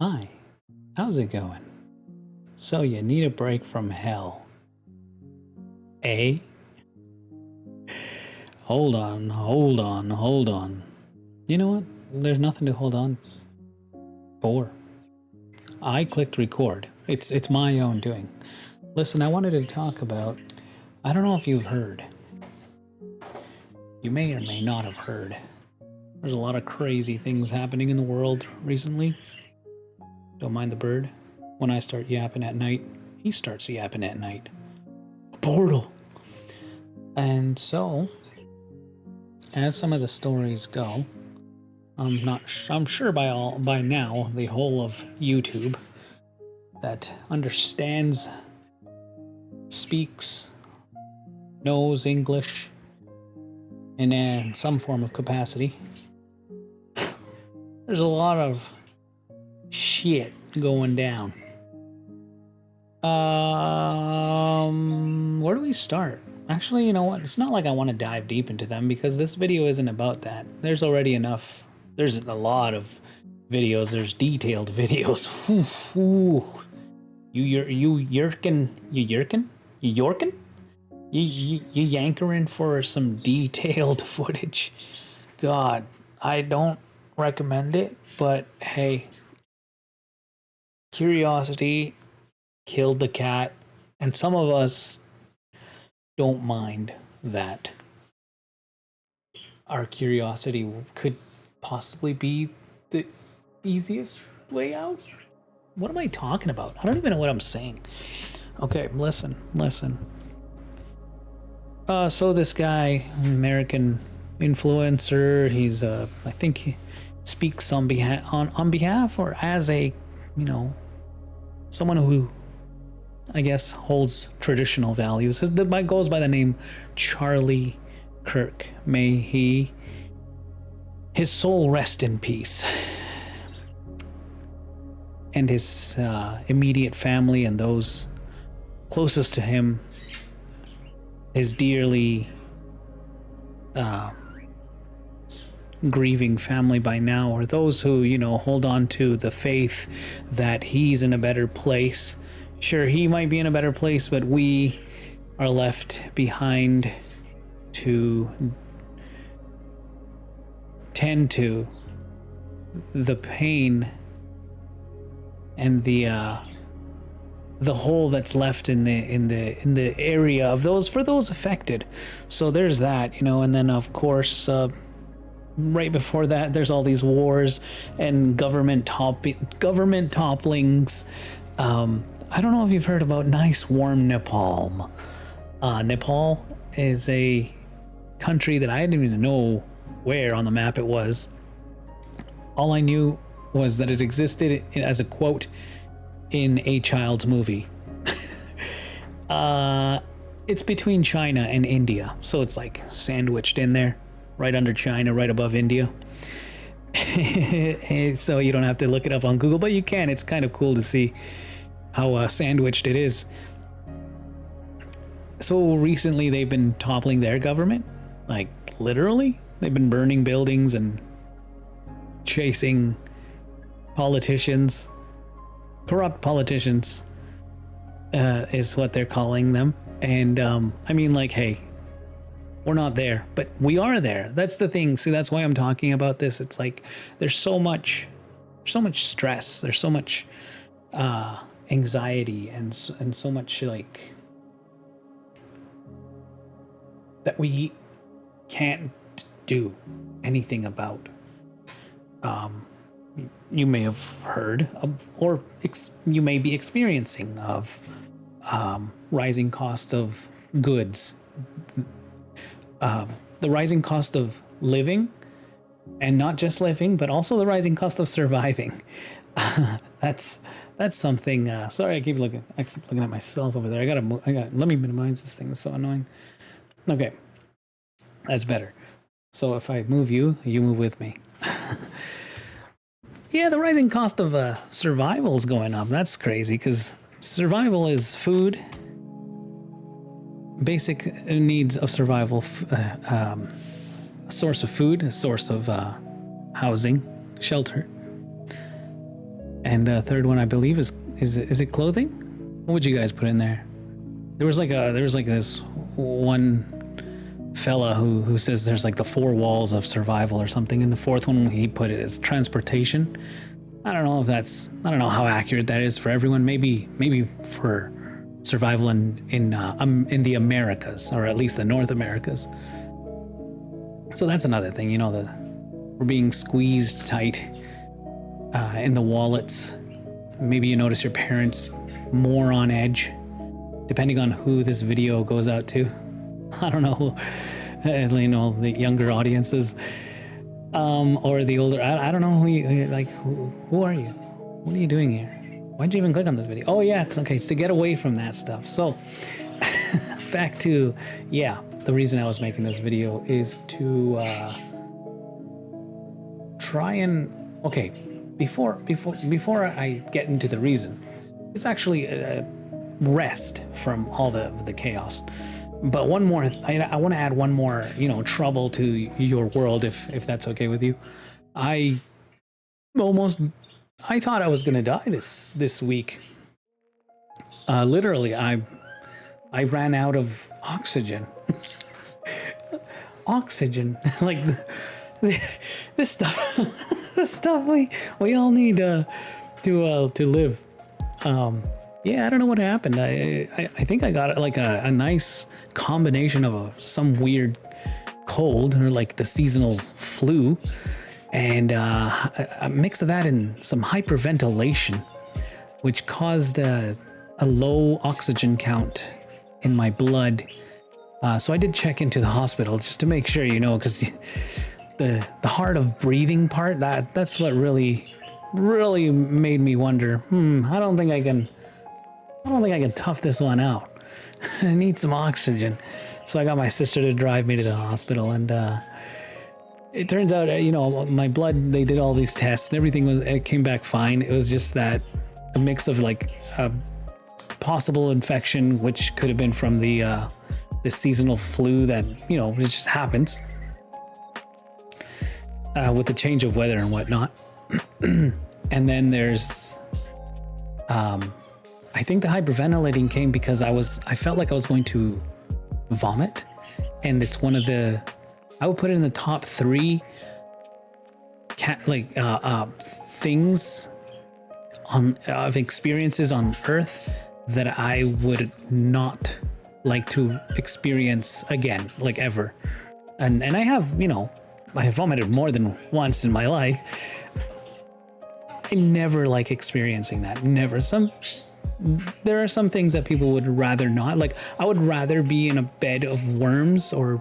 Hi, how's it going? So you need a break from hell, eh? Hold on. You know what? There's nothing to hold on for. I clicked record. It's my own doing. Listen, I wanted to talk about. I don't know if you've heard. You may or may not have heard. There's a lot of crazy things happening in the world recently. Don't mind the bird. When I start yapping at night, he starts yapping at night. A portal. And so, as some of the stories go, I'm sure by now the whole of YouTube that understands, speaks, knows English in some form of capacity. There's a lot of shit going down. Where do we start? Actually, you know what? It's not like I want to dive deep into them because this video isn't about that. There's already enough. There's a lot of videos. There's detailed videos. You yankering for some detailed footage. God, I don't recommend it, but hey, curiosity killed the cat, and some of us don't mind that. Our curiosity could possibly be the easiest way out. What am I talking about? I don't even know what I'm saying. Okay, listen. So this guy, American influencer, he's I think he speaks on behalf or as a, someone who I guess holds traditional values. Goes by the name Charlie Kirk. May his soul rest in peace. And his immediate family and those closest to him, his dearly grieving family by now, or those who, hold on to the faith that he's in a better place. Sure, he might be in a better place, but we are left behind to tend to the pain and the hole that's left in the area of those affected. So there's that, and then of course right before that there's all these wars and government topplings. I don't know if you've heard about nice warm Nepal. Nepal is a country that I didn't even know where on the map it was. All I knew was that it existed as a quote in a child's movie. It's between China and India, so it's like sandwiched in there, right under China, right above India. So you don't have to look it up on Google, but you can. It's kind of cool to see how sandwiched it is. So recently they've been toppling their government, like literally. They've been burning buildings and chasing politicians. Corrupt politicians is what they're calling them. And I mean, like, hey, we're not there, but we are there. That's the thing. See, that's why I'm talking about this. It's like there's so much stress. There's so much anxiety and so much like that we can't do anything about. You may have heard of, or you may be experiencing of rising cost of goods, the rising cost of living, and not just living, but also the rising cost of surviving. That's something. Sorry, I keep looking at myself over there. I gotta let me minimize this thing. It's so annoying. Okay, that's better. So if I move you, you move with me. Yeah, the rising cost of survival is going up. That's crazy because survival is food, basic needs of survival, a source of food, a source of housing, shelter, And the third one, I believe, is it clothing? What would you guys put in there? There was like this one fella who says there's like the 4 walls of survival or something, and the fourth one he put it as transportation. I don't know how accurate that is for everyone. Maybe for survival in the Americas, or at least the North Americas. So that's another thing, you know, we're being squeezed tight in the wallets. Maybe you notice your parents more on edge, depending on who this video goes out to. I don't know, you know, the younger audiences, or the older. I don't know who are you? What are you doing here? Why'd you even click on this video? Oh yeah, it's okay. It's to get away from that stuff. So back to, the reason I was making this video is to try and, okay, before I get into the reason, it's actually rest from all the chaos. But one more, I want to add one more, you know, trouble to your world, if that's okay with you. I thought I was gonna die this week. Literally, I ran out of oxygen. Oxygen, like this stuff, the stuff we all need to live. Yeah, I don't know what happened. I think I got like a nice combination of some weird cold, or like the seasonal flu, and a mix of that and some hyperventilation, which caused a low oxygen count in my blood. So I did check into the hospital just to make sure, you know, because the hard of breathing part, that's what really made me wonder. I don't think I can tough this one out. I need some oxygen. So I got my sister to drive me to the hospital, and it turns out, you know, my blood, they did all these tests and everything it came back fine. It was just that a mix of like a possible infection, which could have been from the seasonal flu that, you know, it just happens with the change of weather and whatnot. And then there's I think the hyperventilating came because I felt like I was going to vomit, and it's one of I would put it in the top 3 things of experiences on Earth that I would not like to experience again, like ever. And I have, you know, I have vomited more than once in my life. I never like experiencing that. Never. There are some things that people would rather not. Like, I would rather be in a bed of worms or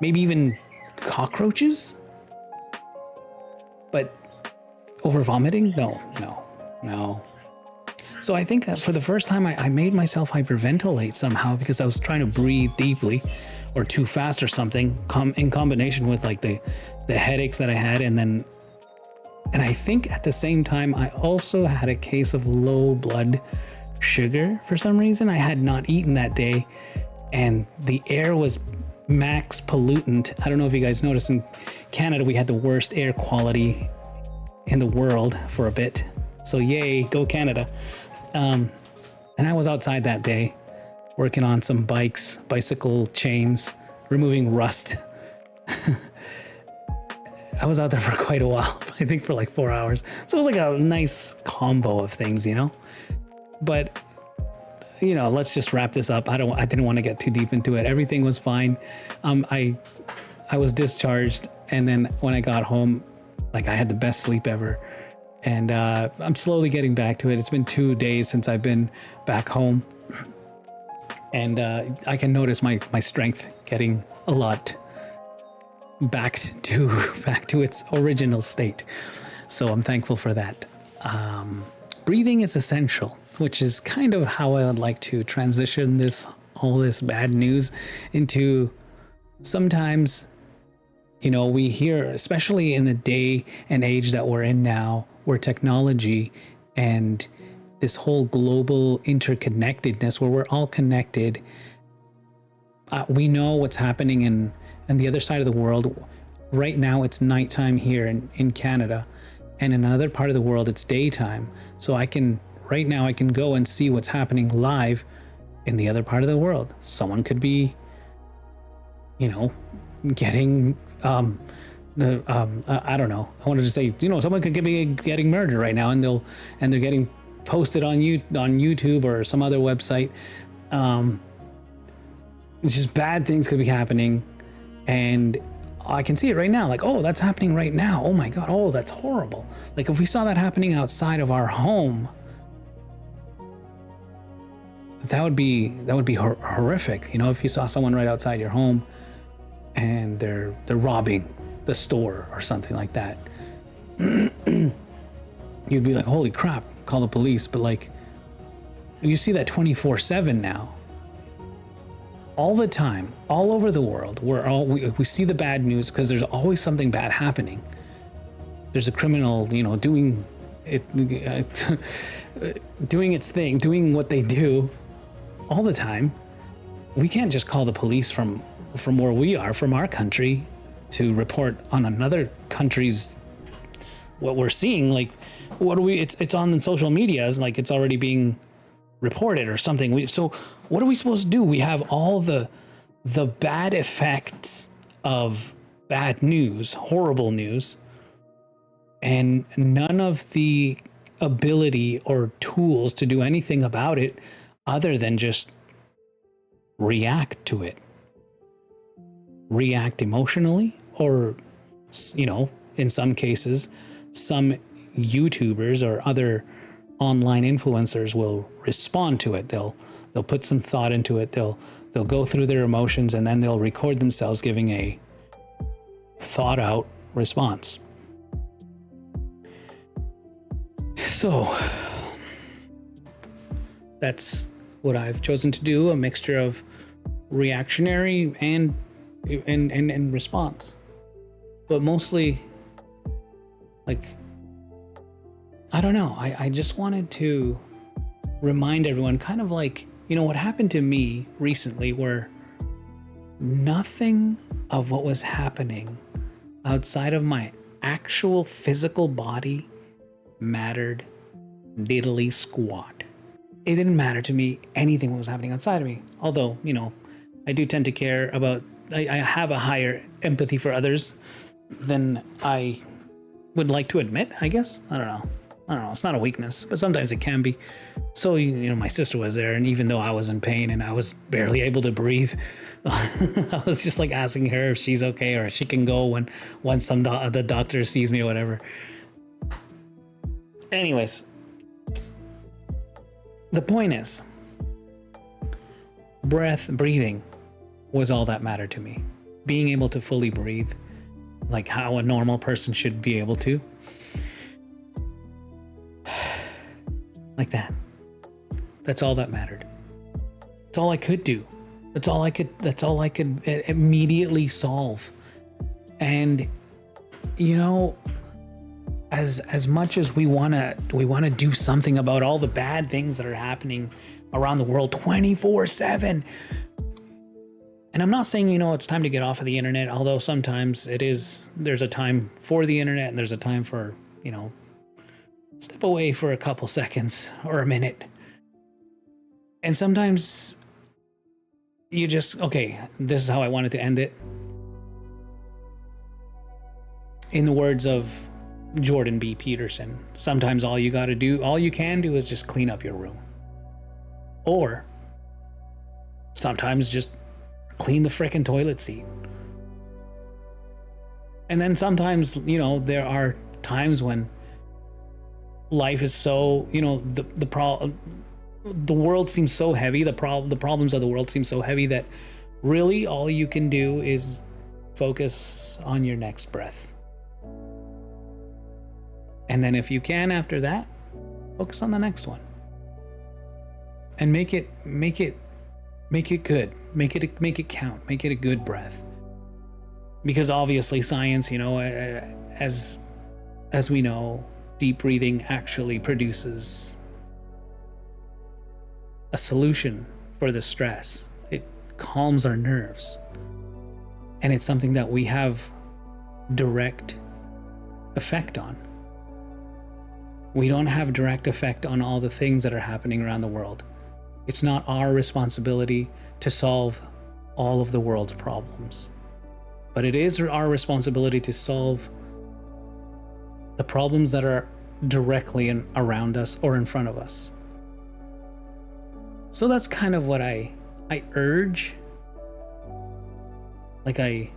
maybe even cockroaches. But over vomiting? No. So I think that for the first time, I made myself hyperventilate somehow because I was trying to breathe deeply or too fast or something, in combination with like the headaches that I had. And I think at the same time, I also had a case of low blood sugar for some reason. I had not eaten that day, and the air was max pollutant. I don't know if you guys noticed, in Canada, we had the worst air quality in the world for a bit. So yay, go Canada. And I was outside that day working on some bicycle chains, removing rust. I was out there for quite a while, I think for like 4 hours. So it was like a nice combo of things, you know? But, you know, let's just wrap this up. I didn't want to get too deep into it. Everything was fine. I was discharged, and then when I got home, like, I had the best sleep ever. And I'm slowly getting back to it. It's been 2 days since I've been back home. And I can notice my strength getting a lot back to its original state. So I'm thankful for that. Breathing is essential, which is kind of how I would like to transition all this bad news into. Sometimes, you know, we hear, especially in the day and age that we're in now, where technology and this whole global interconnectedness, where we're all connected, we know what's happening in the other side of the world. Right now, it's nighttime here in Canada, and in another part of the world it's daytime. So right now I can go and see what's happening live in the other part of the world. Someone could be, getting I don't know. I wanted to say, someone could be getting murdered right now, and they're getting posted on YouTube or some other website. It's just bad things could be happening, and I can see it right now. Like, oh, that's happening right now. Oh my God. Oh, that's horrible. Like if we saw that happening outside of our home, that would be horrific. If you saw someone right outside your home and they're robbing the store or something like that, you'd be like, holy crap, call the police. But like, you see that 24/7 now, all the time, all over the world. We see the bad news because there's always something bad happening. There's a criminal, doing it, doing its thing, doing what they do all the time. We can't just call the police from where we are, from our country, to report on another country's what we're seeing. Like, it's on the social media, is like it's already being reported or something. So what are we supposed to do? We have all the bad effects of bad news, horrible news, and none of the ability or tools to do anything about it other than just react to it. React emotionally, or, in some cases, some YouTubers or other online influencers will respond to it. They'll put some thought into it. They'll go through their emotions, and then they'll record themselves giving a thought out response. So that's what I've chosen to do, a mixture of reactionary and response. But mostly, like, I don't know. I just wanted to remind everyone, kind of like, what happened to me recently, where nothing of what was happening outside of my actual physical body mattered diddly squat. It didn't matter to me anything what was happening outside of me. Although, I do tend to care about, I have a higher empathy for others than I would like to admit, I guess. I don't know. It's not a weakness, but sometimes it can be. So, my sister was there, and even though I was in pain and I was barely able to breathe, I was just like asking her if she's okay, or if she can go once the doctor sees me or whatever. Anyways, the point is, breathing was all that mattered to me. Being able to fully breathe, like how a normal person should be able to. Like that. That's all that mattered. That's all I could do. That's all I could immediately solve. And as much as we want to do something about all the bad things that are happening around the world 24/7. And I'm not saying, it's time to get off of the internet, although sometimes there's a time for the internet, and there's a time for, step away for a couple seconds or a minute. And sometimes you just, okay, this is how I wanted to end it. In the words of Jordan B. Peterson, sometimes all you can do is just clean up your room. Or sometimes just clean the frickin' toilet seat. And then sometimes, there are times when life is so, the world seems so heavy, the problems of the world seem so heavy that really all you can do is focus on your next breath. And then if you can, after that, focus on the next one. And make it good. Make it count. Make it a good breath. Because obviously science, as we know, deep breathing actually produces a solution for the stress. It calms our nerves. And it's something that we have direct effect on. We don't have direct effect on all the things that are happening around the world. It's not our responsibility to solve all of the world's problems. But it is our responsibility to solve the problems that are directly around us or in front of us. So that's kind of what I urge. Like I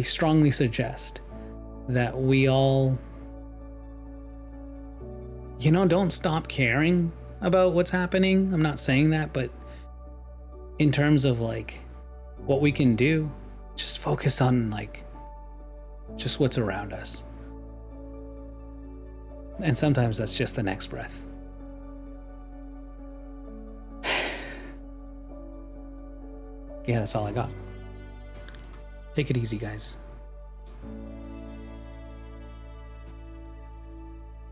strongly suggest that we all, don't stop caring about what's happening. I'm not saying that, but in terms of like what we can do, just focus on like just what's around us. And sometimes that's just the next breath. Yeah, that's all I got. Take it easy, guys.